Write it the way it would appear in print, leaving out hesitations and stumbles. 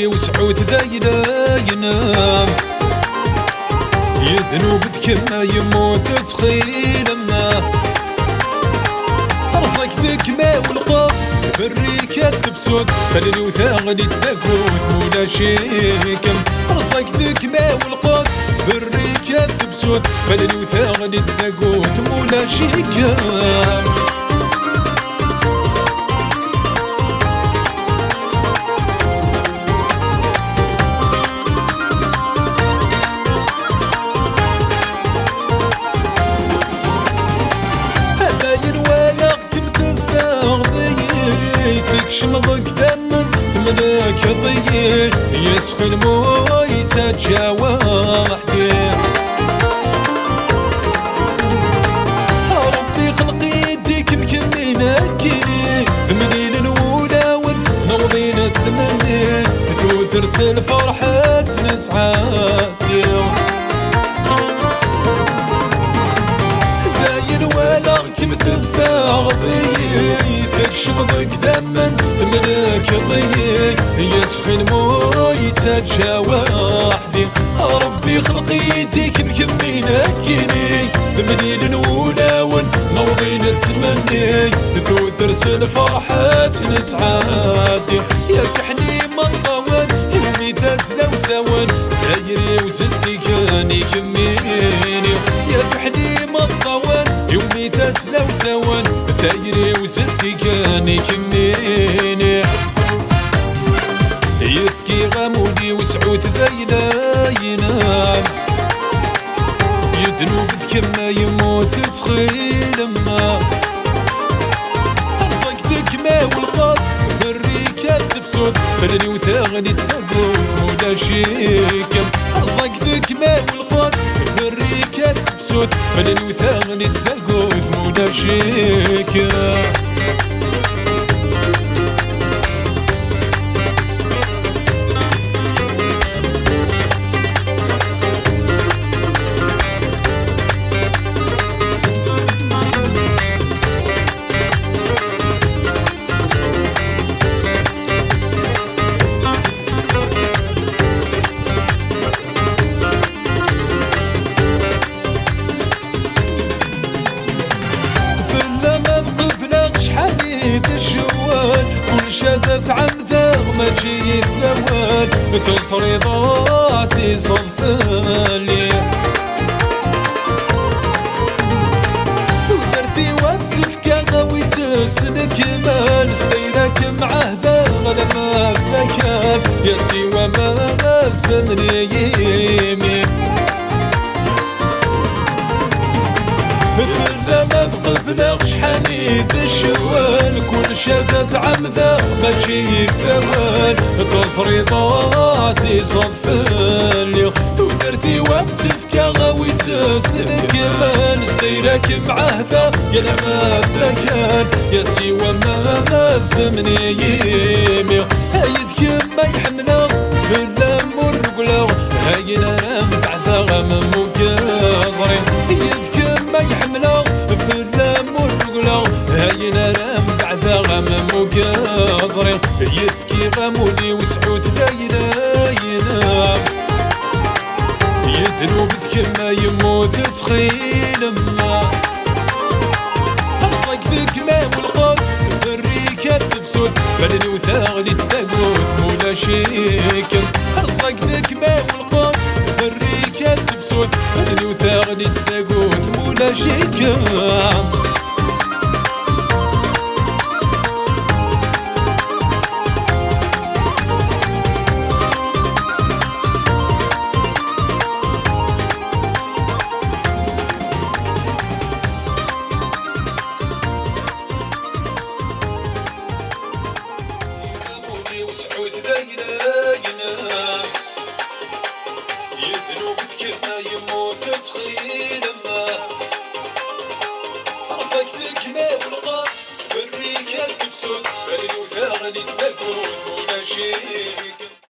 مودي وسعود ذاينا ينام يذنوب كما يموت تخيل ما رزق ذيك ما والقاف بالريكة تبسود فلني وثاغني تثقوت مولا شيكم رزق ذيك ما والقاف بالريكة تبسود فلني وثاغني تثقوت مولا شيكم شمضك ثمن تملك ضيق يدخل موي تتجاوح فيه ربي خلقي يديك مكمينكني ثمنين الأولى ونوضين تمني توثرس الفرحة نسعادي ذاين ولا كم تستغضي شمضك ثمن تملك ضيق يسخن موي تتجاوح ذي ربي خلقي يديك مكمينكني ثمنين الأولى ونوضين تمني ثوثرس الفرحة نسعادي يفحني من طوال اللي تزلى وسوان ثايري وزدي كان يكميني يفحني من طوال يومي تسلى وسوان ثايري وزدي كان يكميني يفكي غمودي وسعود ذاينا ينام يدنوب كما يموت تخيل ما رزق ذيك ما والقاف بالريكة تبسود فلني وثاغني تثقوت مولا شيكم رزق ذيك ما والقاف بالريكة تبسود فلني وثاغني تثقوت مولا شيكم الشوال كل شذف عمثاغ ما تجي الثوال تصري ضاسي صفالي ودرتي وابتفكا غاوي تسلك مال ستيرك معه ذا لما فكان يا سوى ما سمني يمين لما فقبنا شحاني الشوال كل شذف عمذا ما تجي الثوال تصري ضاسي صفالي ودرتي وابتفكا غاوي تسلك مال ستيرك معه ذا يا لما فكان يا سوى ما سمني يمي هايدك ما يحمنا بلا مرقلا هاينا نمتع ثغم مكازري هايدك ما يحمنا بلا مرقلا هاينا نمتع ثغم مكازري يفكي غمودي وسعود ذاينا ينام يدنوب كما يموت تخيل ما رزق ذيك ما والقاف بالريكة تبسود فلني وثاغني تثقوت مولا شيكم رزق ذيك ما والقاف بالريكة تبسود فلني وثاغني تثقوت مولا شيكم وسعود ذاينا